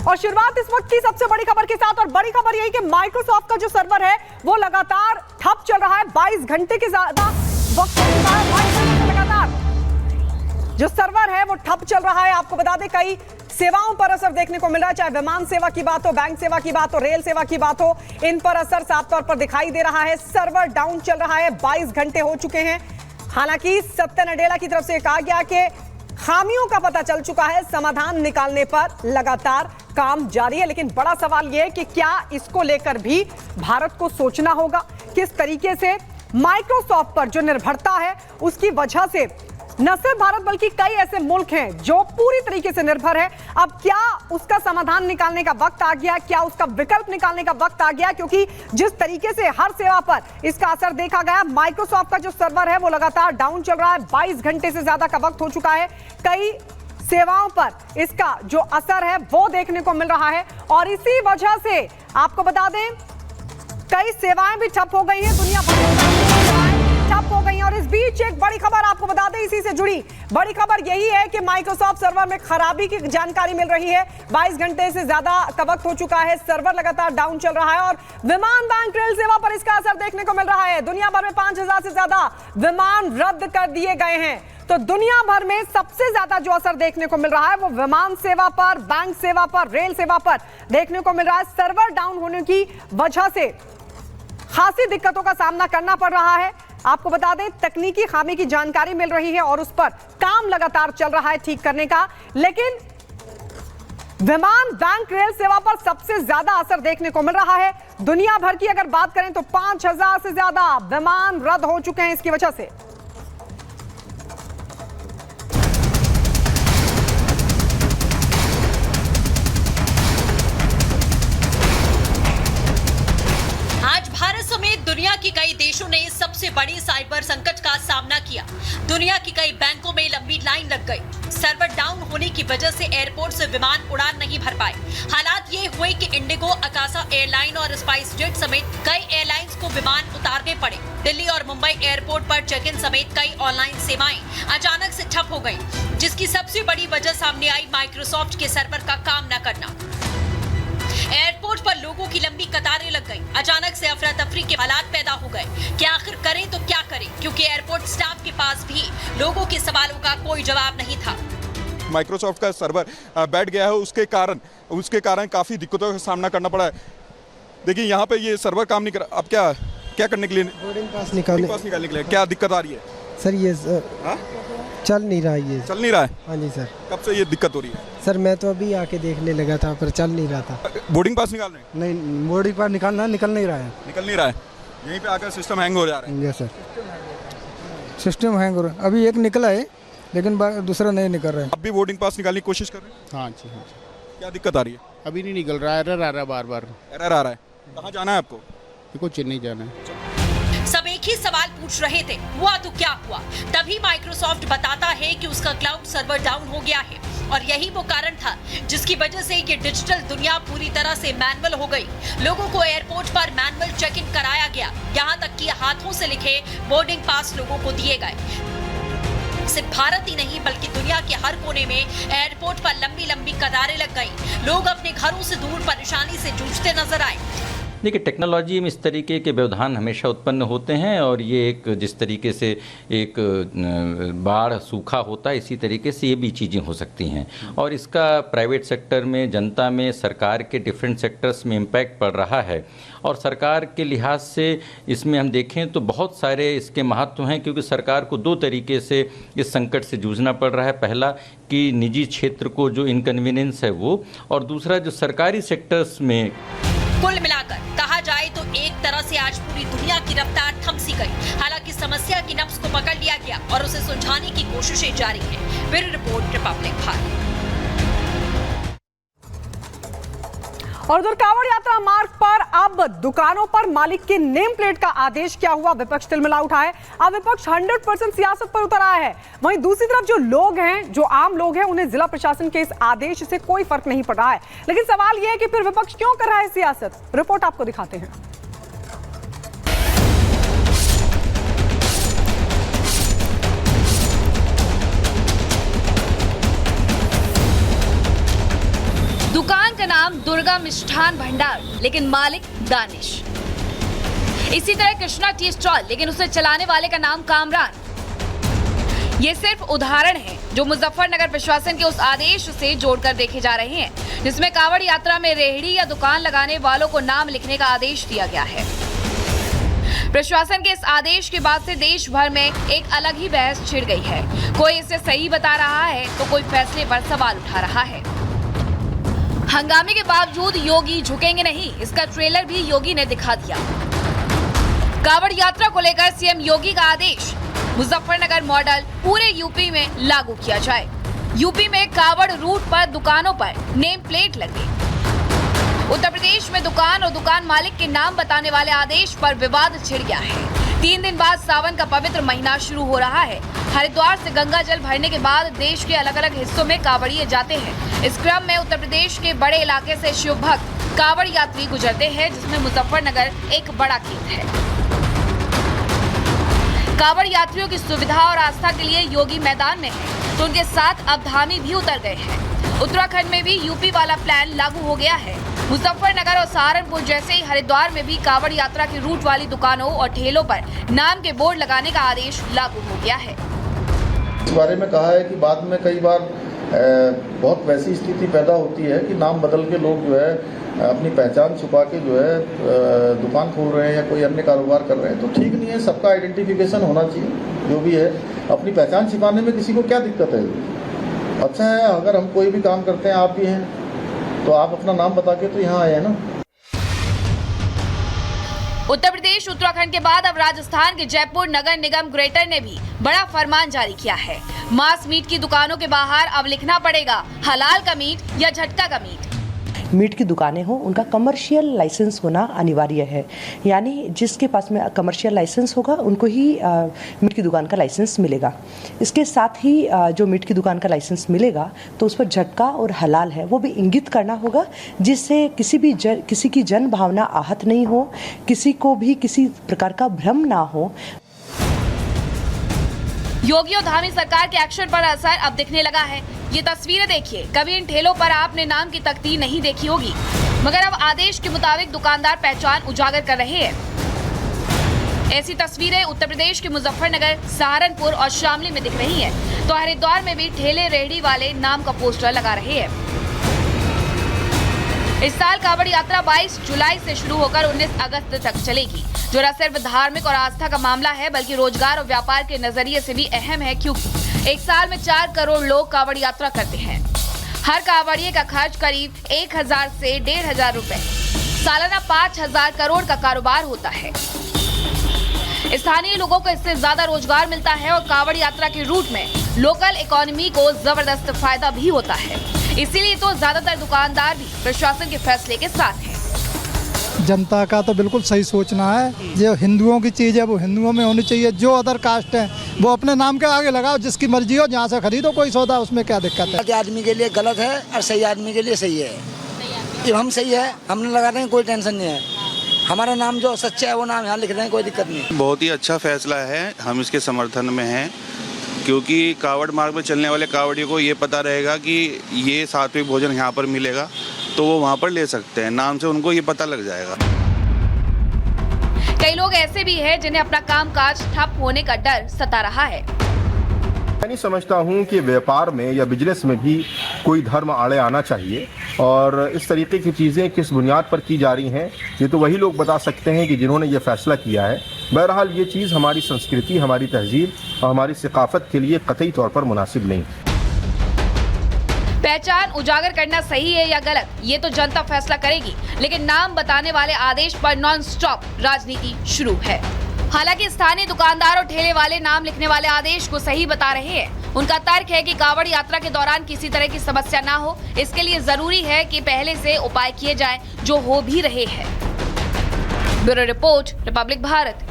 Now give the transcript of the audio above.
और शुरुआत इस वक्त की सबसे बड़ी खबर के साथ, और बड़ी खबर यही कि माइक्रोसॉफ्ट का जो सर्वर है वो लगातार ठप चल रहा है। 22 घंटे के ज्यादा वक्त लगातार जो सर्वर है वो ठप चल रहा है। आपको बता दें कई सेवाओं पर असर देखने को मिल रहा है, चाहे विमान सेवा की बात हो, बैंक सेवा की बात हो, रेल सेवा की बात हो, इन पर असर साफ तौर पर दिखाई दे रहा है। सर्वर डाउन चल रहा है, 22 घंटे हो चुके हैं। हालांकि सत्या नडेला की तरफ से कहा गया कि खामियों का पता चल चुका है, समाधान निकालने पर लगातार काम जारी है। लेकिन बड़ा सवाल यह है कि क्या इसको लेकर भी भारत को सोचना होगा, किस तरीके से माइक्रोसॉफ्ट पर जो निर्भरता है उसकी वजह से न सिर्फ भारत बल्कि कई ऐसे मुल्क हैं जो पूरी तरीके से निर्भर है। अब क्या उसका समाधान निकालने का वक्त आ गया, क्या उसका विकल्प निकालने का वक्त आ गया, क्योंकि जिस तरीके से हर सेवा पर इसका असर देखा गया, माइक्रोसॉफ्ट का जो सर्वर है वो लगातार डाउन चल रहा है। 22 घंटे से ज्यादा का वक्त हो चुका है। कई सेवाओं पर इसका जो असर है वो देखने को मिल रहा है, और इसी वजह से आपको बता दें कई सेवाएं भी ठप हो गई हैं, दुनिया भर में ठप हो गई हैं। और इस बीच एक बड़ी खबर आपको बता दें, इसी से जुड़ी बड़ी खबर यही है कि माइक्रोसॉफ्ट सर्वर में खराबी की जानकारी मिल रही है। 22 घंटे से ज्यादा का वक्त हो चुका है, सर्वर लगातार डाउन चल रहा है, और विमान, बैंक, रेल सेवा पर इसका असर देखने को मिल रहा है। दुनिया भर में 5000 से ज्यादा विमान रद्द कर दिए गए हैं। तो दुनिया भर में सबसे ज्यादा जो असर देखने को मिल रहा है वो विमान सेवा पर, बैंक सेवा पर, रेल सेवा पर देखने को मिल रहा है। सर्वर डाउन होने की वजह से खासी दिक्कतों का सामना करना पड़ रहा है। आपको बता दें तकनीकी खामी की जानकारी मिल रही है और उस पर काम लगातार चल रहा है ठीक करने का। लेकिन विमान, बैंक, रेल सेवा पर सबसे ज्यादा असर देखने को मिल रहा है। दुनिया भर की अगर बात करें तो 5000 से ज्यादा विमान रद्द हो चुके हैं इसकी वजह से। दुनिया के कई देशों ने सबसे बड़ी साइबर संकट का सामना किया। दुनिया की कई बैंकों में लंबी लाइन लग गई। सर्वर डाउन होने की वजह से एयरपोर्ट से विमान उड़ान नहीं भर पाए। हालात ये हुए कि इंडिगो, अकासा एयरलाइन और स्पाइस जेट समेत कई एयरलाइंस को विमान उतारने पड़े। दिल्ली और मुंबई एयरपोर्ट पर चेक इन समेत कई ऑनलाइन सेवाएं अचानक से ठप हो गई, जिसकी सबसे बड़ी वजह सामने आई माइक्रोसॉफ्ट के सर्वर का काम न करना। एयरपोर्ट पर लोगों की लंबी कतारें लग गई। अचानक से अफरा तफरी के हालात पैदा हो गए कि आखिर करें तो क्या करें, क्योंकि एयरपोर्ट स्टाफ के पास भी लोगों के सवालों का कोई जवाब नहीं था। माइक्रोसॉफ्ट का सर्वर बैठ गया है, उसके कारण काफ़ी दिक्कतों का सामना करना पड़ा है। देखिए यहाँ पे ये सर्वर काम नहीं कर रहा। अब क्या करने के लिए? बोर्डिंग पास निकालने के लिए क्या दिक्कत आ रही है सर? ये चल नहीं रहा है। चल नहीं रहा है? हाँ जी सर। कब से ये दिक्कत हो रही है? सर मैं तो अभी आके देखने लगा था पर चल नहीं रहा था। बोर्डिंग पास निकाल रहे हैं? नहीं, बोर्डिंग पास निकल नहीं रहा है। निकल नहीं रहा है, यहीं पे आकर सिस्टम हैंग हो जा रहा है। यस सर, सिस्टम हैंग हो रहा है। अभी एक निकला है लेकिन दूसरा नहीं निकल रहा है। अब भी बोर्डिंग पास निकालने की कोशिश कर रहे हैं? हाँ जी, हाँ जी। क्या दिक्कत आ रही है? अभी नहीं निकल रहा है, एरर आ रहा है बार बार। एरर आ रहा है? कहाँ जाना है आपको? देखो चेन्नई जाना है। सब एक ही सवाल पूछ रहे थे, हुआ तो क्या हुआ? तभी माइक्रोसॉफ्ट बताता है कि उसका क्लाउड सर्वर डाउन हो गया है, और यही वो कारण था जिसकी वजह से ये डिजिटल दुनिया पूरी तरह से मैनुअल हो गई। लोगों को एयरपोर्ट पर मैनुअल चेक इन कराया गया, यहाँ तक कि हाथों से लिखे बोर्डिंग पास लोगों को दिए गए। सिर्फ भारत ही नहीं बल्कि दुनिया के हर कोने में एयरपोर्ट पर लंबी लंबी कतारें लग गई। लोग अपने घरों से दूर परेशानी से जूझते नजर आए। देखिए, टेक्नोलॉजी में इस तरीके के व्यवधान हमेशा उत्पन्न होते हैं, और ये एक जिस तरीके से एक बाढ़, सूखा होता है, इसी तरीके से ये भी चीज़ें हो सकती हैं। और इसका प्राइवेट सेक्टर में, जनता में, सरकार के डिफरेंट सेक्टर्स में इम्पैक्ट पड़ रहा है। और सरकार के लिहाज से इसमें हम देखें तो बहुत सारे इसके महत्व हैं, क्योंकि सरकार को दो तरीके से इस संकट से जूझना पड़ रहा है। पहला कि निजी क्षेत्र को जो इनकन्वीनियंस है वो, और दूसरा जो सरकारी सेक्टर्स में। कुल मिलाकर कहा जाए तो एक तरह से आज पूरी दुनिया की रफ्तार थम सी गई। हालांकि समस्या की नब्ज को पकड़ लिया गया और उसे सुलझाने की कोशिशें जारी हैं। Bureau report, Republic Bharat. और उधर कांवड़ यात्रा मार्ग पर अब दुकानों पर मालिक के नेम प्लेट का आदेश क्या हुआ, विपक्ष तिलमिला उठा है। अब विपक्ष 100% सियासत पर उतर आया है। वहीं दूसरी तरफ जो लोग हैं, जो आम लोग हैं, उन्हें जिला प्रशासन के इस आदेश से कोई फर्क नहीं पड़ रहा है। लेकिन सवाल यह है कि फिर विपक्ष क्यों कर रहा है सियासत? रिपोर्ट आपको दिखाते हैं। दुकान का नाम दुर्गा मिष्ठान भंडार, लेकिन मालिक दानिश। इसी तरह कृष्णा टी स्टॉल, लेकिन उसे चलाने वाले का नाम कामरान। ये सिर्फ उदाहरण हैं जो मुजफ्फरनगर प्रशासन के उस आदेश से जोड़कर देखे जा रहे हैं जिसमें कांवड़ यात्रा में रेहड़ी या दुकान लगाने वालों को नाम लिखने का आदेश दिया गया है। प्रशासन के इस आदेश के बाद से देश भर में एक अलग ही बहस छिड़ गई है। कोई इसे सही बता रहा है तो कोई फैसले पर सवाल उठा रहा है। हंगामे के बावजूद योगी झुकेंगे नहीं, इसका ट्रेलर भी योगी ने दिखा दिया। कांवड़ यात्रा को लेकर सीएम योगी का आदेश, मुजफ्फरनगर मॉडल पूरे यूपी में लागू किया जाए। यूपी में कांवड़ रूट पर दुकानों पर नेम प्लेट लगे। उत्तर प्रदेश में दुकान और दुकान मालिक के नाम बताने वाले आदेश पर विवाद छिड़ गया है। 3 दिन बाद सावन का पवित्र महीना शुरू हो रहा है। हरिद्वार से गंगा जल भरने के बाद देश के अलग अलग हिस्सों में कांवड़िए जाते हैं। इस क्रम में उत्तर प्रदेश के बड़े इलाके से शिव भक्त कांवड़ यात्री गुजरते हैं, जिसमें मुजफ्फरनगर एक बड़ा केंद्र है। कांवड़ यात्रियों की सुविधा और आस्था के लिए योगी मैदान में है, तो उनके साथ अब धामी भी उतर गए हैं। उत्तराखंड में भी यूपी वाला प्लान लागू हो गया है। मुजफ्फरनगर और सहारनपुर जैसे ही हरिद्वार में भी कांवड़ यात्रा की रूट वाली दुकानों और ठेलों पर नाम के बोर्ड लगाने का आदेश लागू हो गया है। इस बारे में कहा है कि बाद में कई बार बहुत वैसी स्थिति पैदा होती है कि नाम बदल के लोग जो है अपनी पहचान छुपा के जो है दुकान खोल रहे हैं या कोई अन्य कारोबार कर रहे हैं, तो ठीक नहीं है। सबका आइडेंटिफिकेशन होना चाहिए। जो भी है अपनी पहचान छिपाने में किसी को क्या दिक्कत है? अच्छा है, अगर हम कोई भी काम करते हैं, आप भी हैं, तो आप अपना नाम बता के तो यहाँ आए हैं ना। उत्तर प्रदेश उत्तराखंड के बाद अब राजस्थान के जयपुर नगर निगम ग्रेटर ने भी बड़ा फरमान जारी किया है। मांस मीट की दुकानों के बाहर अब लिखना पड़ेगा हलाल का मीट या झटका का मीट। मीट की दुकानें हों, उनका कमर्शियल लाइसेंस होना अनिवार्य है। यानी जिसके पास में कमर्शियल लाइसेंस होगा उनको ही मीट की दुकान का लाइसेंस मिलेगा। इसके साथ ही जो मीट की दुकान का लाइसेंस मिलेगा तो उस पर झटका और हलाल है वो भी इंगित करना होगा, जिससे किसी की जन भावना आहत नहीं हो, किसी को भी किसी प्रकार का भ्रम ना हो। योगी और धामी सरकार के एक्शन पर असर अब दिखने लगा है। ये तस्वीरें देखिए। कभी इन ठेलों पर आपने नाम की तख्ती नहीं देखी होगी, मगर अब आदेश के मुताबिक दुकानदार पहचान उजागर कर रहे हैं। ऐसी तस्वीरें उत्तर प्रदेश के मुजफ्फरनगर, सहारनपुर और शामली में दिख रही हैं। तो हरिद्वार में भी ठेले रेहड़ी वाले नाम का पोस्टर लगा रहे हैं। इस साल कांवड़ यात्रा 22 जुलाई से शुरू होकर 19 अगस्त तक चलेगी, जो न सिर्फ धार्मिक और आस्था का मामला है बल्कि रोजगार और व्यापार के नजरिए से भी अहम है, क्योंकि एक साल में 4 करोड़ लोग कांवड़ यात्रा करते हैं। हर कांवड़िए का खर्च करीब 1000 से 1500 रुपए। सालाना 5000 करोड़ का कारोबार होता है। स्थानीय लोगों को इससे ज्यादा रोजगार मिलता है और कांवड़ यात्रा के रूट में लोकल इकोनॉमी को जबरदस्त फायदा भी होता है। इसीलिए तो ज्यादातर दुकानदार भी प्रशासन के फैसले के साथ हैं। जनता का तो बिल्कुल सही सोचना है। जो हिंदुओं की चीज़ है वो हिंदुओं में होनी चाहिए। जो अदर कास्ट है वो अपने नाम के आगे लगाओ, जिसकी मर्जी हो जहाँ से खरीदो कोई सौदा, उसमें क्या दिक्कत है? आदमी के लिए गलत है और सही आदमी के लिए सही है। कि हम सही है, हमने लगा रहे हैं, कोई टेंशन नहीं है। हमारा नाम जो सच्चा है वो नाम यहाँ लिख रहे हैं, कोई दिक्कत नहीं। बहुत ही अच्छा फैसला है, हम इसके समर्थन में हैं, क्योंकि कांवड़ मार्ग में चलने वाले कांवड़ियों को ये पता रहेगा कि ये सात्विक भोजन यहाँ पर मिलेगा, तो वो वहाँ पर ले सकते हैं। नाम से उनको ये पता लग जाएगा। कई लोग ऐसे भी हैं जिन्हें अपना कामकाज ठप होने का डर सता रहा है। मैं नहीं समझता हूँ कि व्यापार में या बिजनेस में भी कोई धर्म आड़े आना चाहिए, और इस तरीके की चीज़ें किस बुनियाद पर की जा रही हैं ये तो वही लोग बता सकते हैं कि जिन्होंने ये फैसला किया है। बहरहाल ये चीज़ हमारी संस्कृति, हमारी तहजीब और हमारी सकाफत के लिए कतई तौर पर मुनासिब नहीं। पहचान उजागर करना सही है या गलत, ये तो जनता फैसला करेगी, लेकिन नाम बताने वाले आदेश पर नॉन स्टॉप राजनीति शुरू है। हालांकि स्थानीय दुकानदार और ठेले वाले नाम लिखने वाले आदेश को सही बता रहे हैं। उनका तर्क है कि कांवड़ यात्रा के दौरान किसी तरह की समस्या ना हो, इसके लिए जरूरी है कि पहले से उपाय किए जाएं, जो हो भी रहे हैं। Bureau report, Republic Bharat.